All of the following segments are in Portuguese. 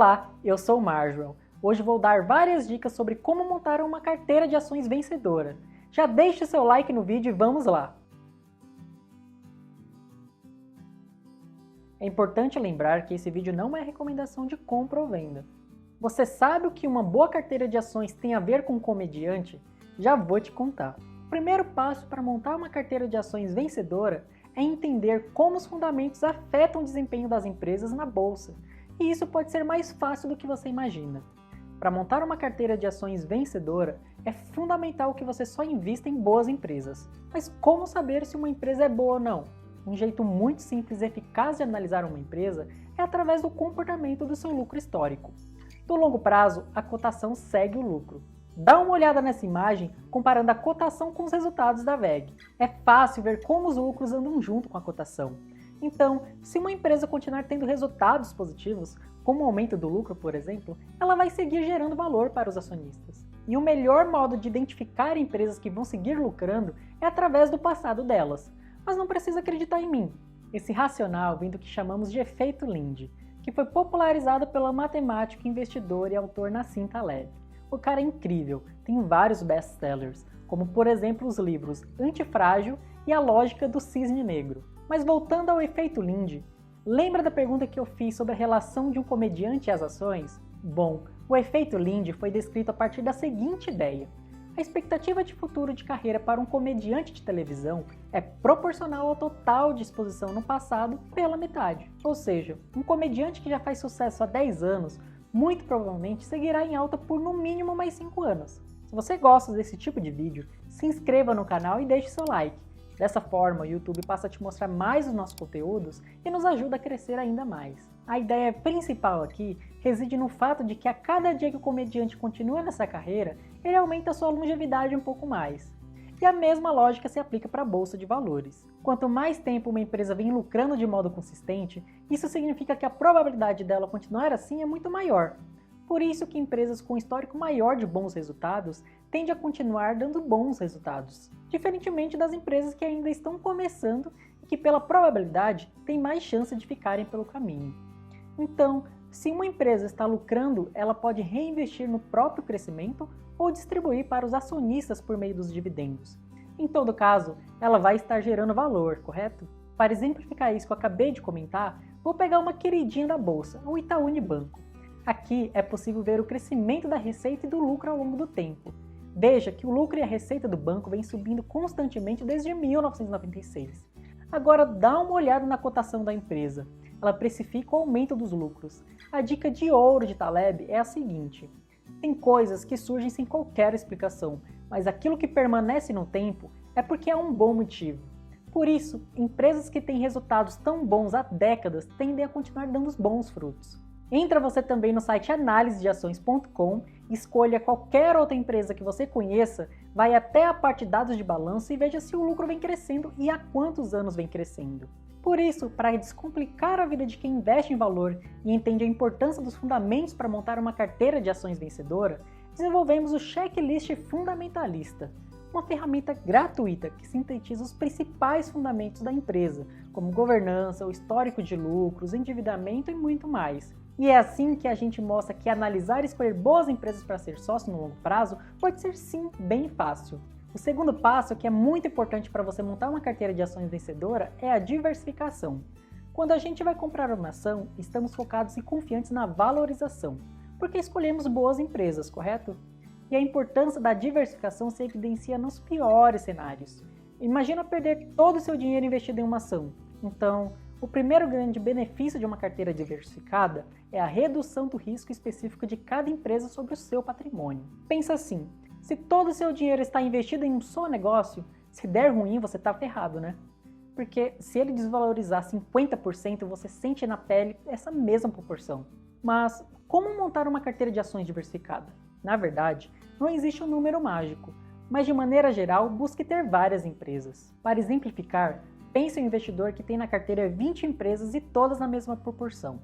Olá, eu sou o Marjoel. Hoje vou dar várias dicas sobre como montar uma carteira de ações vencedora. Já deixe seu like no vídeo e vamos lá! É importante lembrar que esse vídeo não é recomendação de compra ou venda. Você sabe o que uma boa carteira de ações tem a ver com um comediante? Já vou te contar. O primeiro passo para montar uma carteira de ações vencedora é entender como os fundamentos afetam o desempenho das empresas na bolsa. E isso pode ser mais fácil do que você imagina. Para montar uma carteira de ações vencedora, é fundamental que você só invista em boas empresas. Mas como saber se uma empresa é boa ou não? Um jeito muito simples e eficaz de analisar uma empresa é através do comportamento do seu lucro histórico. No longo prazo, a cotação segue o lucro. Dá uma olhada nessa imagem comparando a cotação com os resultados da VEG. É fácil ver como os lucros andam junto com a cotação. Então, se uma empresa continuar tendo resultados positivos, como o aumento do lucro, por exemplo, ela vai seguir gerando valor para os acionistas. E o melhor modo de identificar empresas que vão seguir lucrando é através do passado delas. Mas não precisa acreditar em mim. Esse racional vem do que chamamos de efeito Linde, que foi popularizado pelo matemático, investidor e autor Nassim Taleb. O cara é incrível, tem vários best-sellers, como por exemplo os livros Antifrágil e A Lógica do Cisne Negro. Mas voltando ao efeito Linde, lembra da pergunta que eu fiz sobre a relação de um comediante e as ações? Bom, o efeito Linde foi descrito a partir da seguinte ideia. A expectativa de futuro de carreira para um comediante de televisão é proporcional ao total de exposição no passado pela metade. Ou seja, um comediante que já faz sucesso há 10 anos, muito provavelmente seguirá em alta por no mínimo mais 5 anos. Se você gosta desse tipo de vídeo, se inscreva no canal e deixe seu like. Dessa forma, o YouTube passa a te mostrar mais os nossos conteúdos e nos ajuda a crescer ainda mais. A ideia principal aqui reside no fato de que a cada dia que o comediante continua nessa carreira, ele aumenta a sua longevidade um pouco mais. E a mesma lógica se aplica para a bolsa de valores. Quanto mais tempo uma empresa vem lucrando de modo consistente, isso significa que a probabilidade dela continuar assim é muito maior. Por isso que empresas com histórico maior de bons resultados tendem a continuar dando bons resultados, diferentemente das empresas que ainda estão começando e que pela probabilidade têm mais chance de ficarem pelo caminho. Então, se uma empresa está lucrando, ela pode reinvestir no próprio crescimento ou distribuir para os acionistas por meio dos dividendos. Em todo caso, ela vai estar gerando valor, correto? Para exemplificar isso que eu acabei de comentar, vou pegar uma queridinha da bolsa, o Itaú Unibanco. Aqui é possível ver o crescimento da receita e do lucro ao longo do tempo. Veja que o lucro e a receita do banco vem subindo constantemente desde 1996. Agora dá uma olhada na cotação da empresa. Ela precifica o aumento dos lucros. A dica de ouro de Taleb é a seguinte: tem coisas que surgem sem qualquer explicação, mas aquilo que permanece no tempo é porque há um bom motivo. Por isso, empresas que têm resultados tão bons há décadas tendem a continuar dando os bons frutos. Entra você também no site analisedeações.com, escolha qualquer outra empresa que você conheça, vai até a parte de dados de balanço e veja se o lucro vem crescendo e há quantos anos vem crescendo. Por isso, para descomplicar a vida de quem investe em valor e entende a importância dos fundamentos para montar uma carteira de ações vencedora, desenvolvemos o Checklist Fundamentalista, uma ferramenta gratuita que sintetiza os principais fundamentos da empresa, como governança, o histórico de lucros, endividamento e muito mais. E é assim que a gente mostra que analisar e escolher boas empresas para ser sócio no longo prazo pode ser sim bem fácil. O segundo passo, que é muito importante para você montar uma carteira de ações vencedora, é a diversificação. Quando a gente vai comprar uma ação, estamos focados e confiantes na valorização, porque escolhemos boas empresas, correto? E a importância da diversificação se evidencia nos piores cenários. Imagina perder todo o seu dinheiro investido em uma ação. Então, o primeiro grande benefício de uma carteira diversificada é a redução do risco específico de cada empresa sobre o seu patrimônio. Pensa assim, se todo o seu dinheiro está investido em um só negócio, se der ruim você está ferrado, né? Porque se ele desvalorizar 50%, você sente na pele essa mesma proporção. Mas como montar uma carteira de ações diversificada? Na verdade, não existe um número mágico, mas de maneira geral, busque ter várias empresas. Para exemplificar, pense em um investidor que tem na carteira 20 empresas e todas na mesma proporção.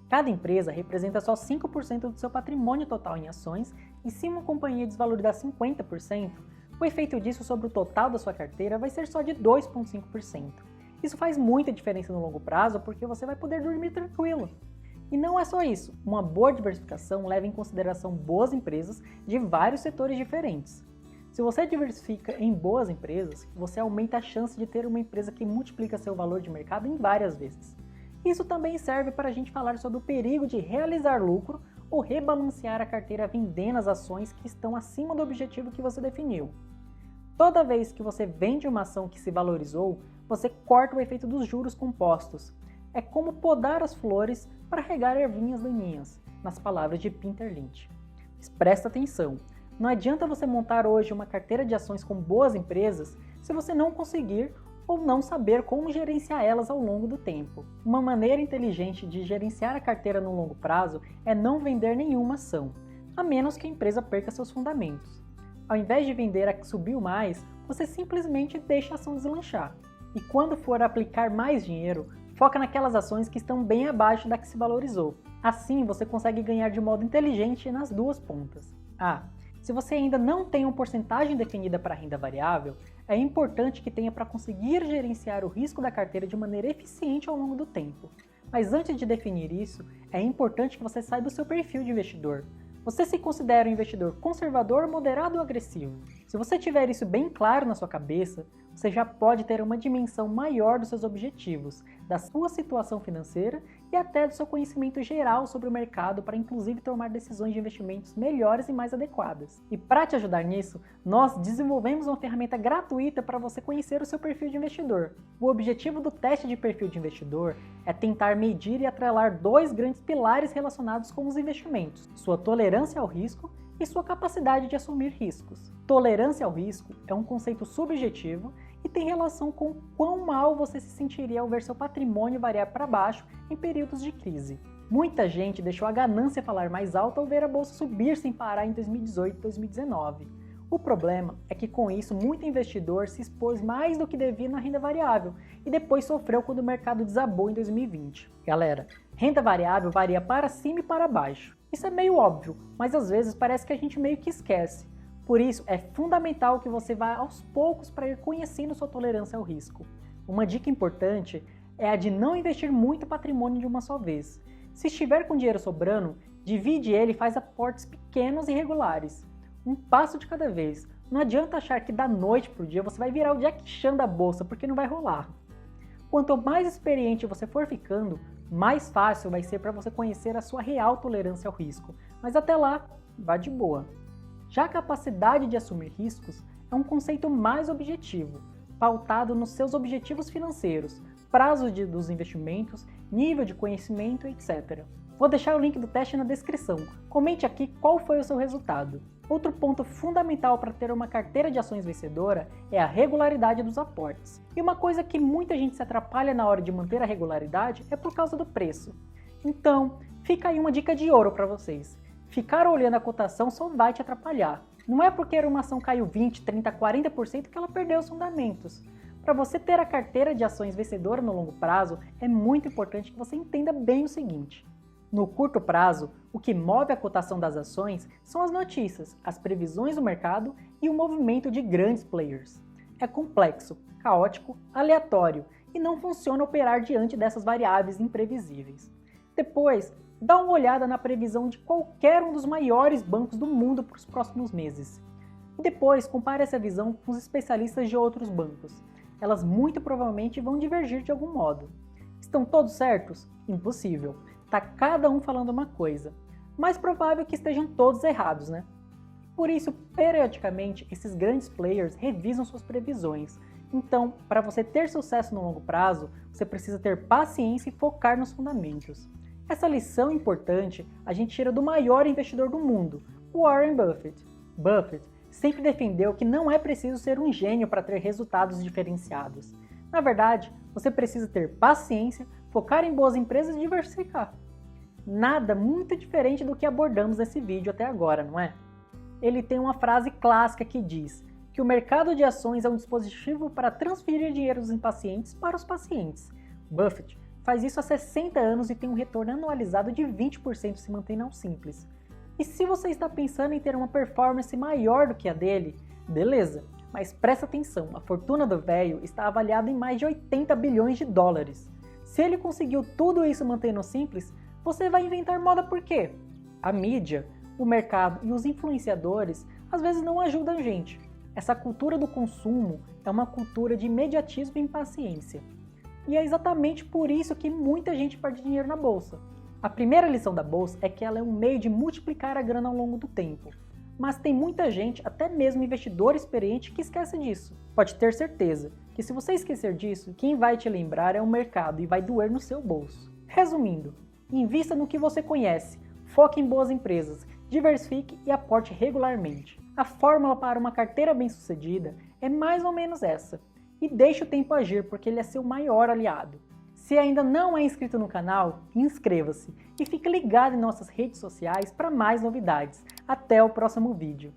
Cada empresa representa só 5% do seu patrimônio total em ações e se uma companhia desvalorizar 50%, o efeito disso sobre o total da sua carteira vai ser só de 2,5%. Isso faz muita diferença no longo prazo porque você vai poder dormir tranquilo. E não é só isso, uma boa diversificação leva em consideração boas empresas de vários setores diferentes. Se você diversifica em boas empresas, você aumenta a chance de ter uma empresa que multiplica seu valor de mercado em várias vezes. Isso também serve para a gente falar sobre o perigo de realizar lucro ou rebalancear a carteira vendendo as ações que estão acima do objetivo que você definiu. Toda vez que você vende uma ação que se valorizou, você corta o efeito dos juros compostos. É como podar as flores para regar ervinhas daninhas, nas palavras de Peter Lynch. Mas presta atenção, não adianta você montar hoje uma carteira de ações com boas empresas se você não conseguir ou não saber como gerenciar elas ao longo do tempo. Uma maneira inteligente de gerenciar a carteira no longo prazo é não vender nenhuma ação, a menos que a empresa perca seus fundamentos. Ao invés de vender a que subiu mais, você simplesmente deixa a ação deslanchar. E quando for aplicar mais dinheiro, foca naquelas ações que estão bem abaixo da que se valorizou. Assim, você consegue ganhar de modo inteligente nas duas pontas. Se você ainda não tem uma porcentagem definida para renda variável, é importante que tenha para conseguir gerenciar o risco da carteira de maneira eficiente ao longo do tempo. Mas antes de definir isso, é importante que você saiba o seu perfil de investidor. Você se considera um investidor conservador, moderado ou agressivo? Se você tiver isso bem claro na sua cabeça, você já pode ter uma dimensão maior dos seus objetivos, da sua situação financeira e até do seu conhecimento geral sobre o mercado para inclusive tomar decisões de investimentos melhores e mais adequadas. E para te ajudar nisso, nós desenvolvemos uma ferramenta gratuita para você conhecer o seu perfil de investidor. O objetivo do teste de perfil de investidor é tentar medir e atrelar dois grandes pilares relacionados com os investimentos: sua tolerância ao risco e sua capacidade de assumir riscos. Tolerância ao risco é um conceito subjetivo e tem relação com quão mal você se sentiria ao ver seu patrimônio variar para baixo em períodos de crise. Muita gente deixou a ganância falar mais alto ao ver a bolsa subir sem parar em 2018 e 2019. O problema é que com isso muito investidor se expôs mais do que devia na renda variável e depois sofreu quando o mercado desabou em 2020. Galera, renda variável varia para cima e para baixo. Isso é meio óbvio, mas às vezes parece que a gente meio que esquece. Por isso, é fundamental que você vá aos poucos para ir conhecendo sua tolerância ao risco. Uma dica importante é a de não investir muito patrimônio de uma só vez. Se estiver com dinheiro sobrando, divide ele e faz aportes pequenos e regulares. Um passo de cada vez. Não adianta achar que da noite para o dia você vai virar o Jack Chan da bolsa, porque não vai rolar. Quanto mais experiente você for ficando, mais fácil vai ser para você conhecer a sua real tolerância ao risco. Mas até lá, vá de boa. Já a capacidade de assumir riscos é um conceito mais objetivo, pautado nos seus objetivos financeiros, prazo dos investimentos, nível de conhecimento, etc. Vou deixar o link do teste na descrição. Comente aqui qual foi o seu resultado. Outro ponto fundamental para ter uma carteira de ações vencedora é a regularidade dos aportes. E uma coisa que muita gente se atrapalha na hora de manter a regularidade é por causa do preço. Então, fica aí uma dica de ouro para vocês. Ficar olhando a cotação só vai te atrapalhar. Não é porque uma ação caiu 20, 30, 40% que ela perdeu os fundamentos. Para você ter a carteira de ações vencedora no longo prazo, é muito importante que você entenda bem o seguinte. No curto prazo, o que move a cotação das ações são as notícias, as previsões do mercado e o movimento de grandes players. É complexo, caótico, aleatório e não funciona operar diante dessas variáveis imprevisíveis. Depois, dá uma olhada na previsão de qualquer um dos maiores bancos do mundo para os próximos meses. Depois, compare essa visão com os especialistas de outros bancos. Elas muito provavelmente vão divergir de algum modo. Estão todos certos? Impossível. Tá cada um falando uma coisa. Mais provável que estejam todos errados, né? Por isso, periodicamente, esses grandes players revisam suas previsões. Então, para você ter sucesso no longo prazo, você precisa ter paciência e focar nos fundamentos. Essa lição importante a gente tira do maior investidor do mundo, Warren Buffett. Buffett sempre defendeu que não é preciso ser um gênio para ter resultados diferenciados. Na verdade, você precisa ter paciência, focar em boas empresas e diversificar. Nada muito diferente do que abordamos nesse vídeo até agora, não é? Ele tem uma frase clássica que diz que o mercado de ações é um dispositivo para transferir dinheiro dos impacientes para os pacientes. Buffett faz isso há 60 anos e tem um retorno anualizado de 20% se mantém ao simples. E se você está pensando em ter uma performance maior do que a dele, beleza, mas presta atenção, a fortuna do velho está avaliada em mais de 80 bilhões de dólares. Se ele conseguiu tudo isso mantendo simples, Você vai inventar moda por quê? A mídia, o mercado e os influenciadores às vezes não ajudam a gente. Essa cultura do consumo é uma cultura de imediatismo e impaciência. E é exatamente por isso que muita gente perde dinheiro na bolsa. A primeira lição da bolsa é que ela é um meio de multiplicar a grana ao longo do tempo. Mas tem muita gente, até mesmo investidor experiente, que esquece disso. Pode ter certeza que se você esquecer disso, quem vai te lembrar é o mercado e vai doer no seu bolso. Resumindo, invista no que você conhece, foque em boas empresas, diversifique e aporte regularmente. A fórmula para uma carteira bem-sucedida é mais ou menos essa. E deixe o tempo agir, porque ele é seu maior aliado. Se ainda não é inscrito no canal, inscreva-se e fique ligado em nossas redes sociais para mais novidades. Até o próximo vídeo.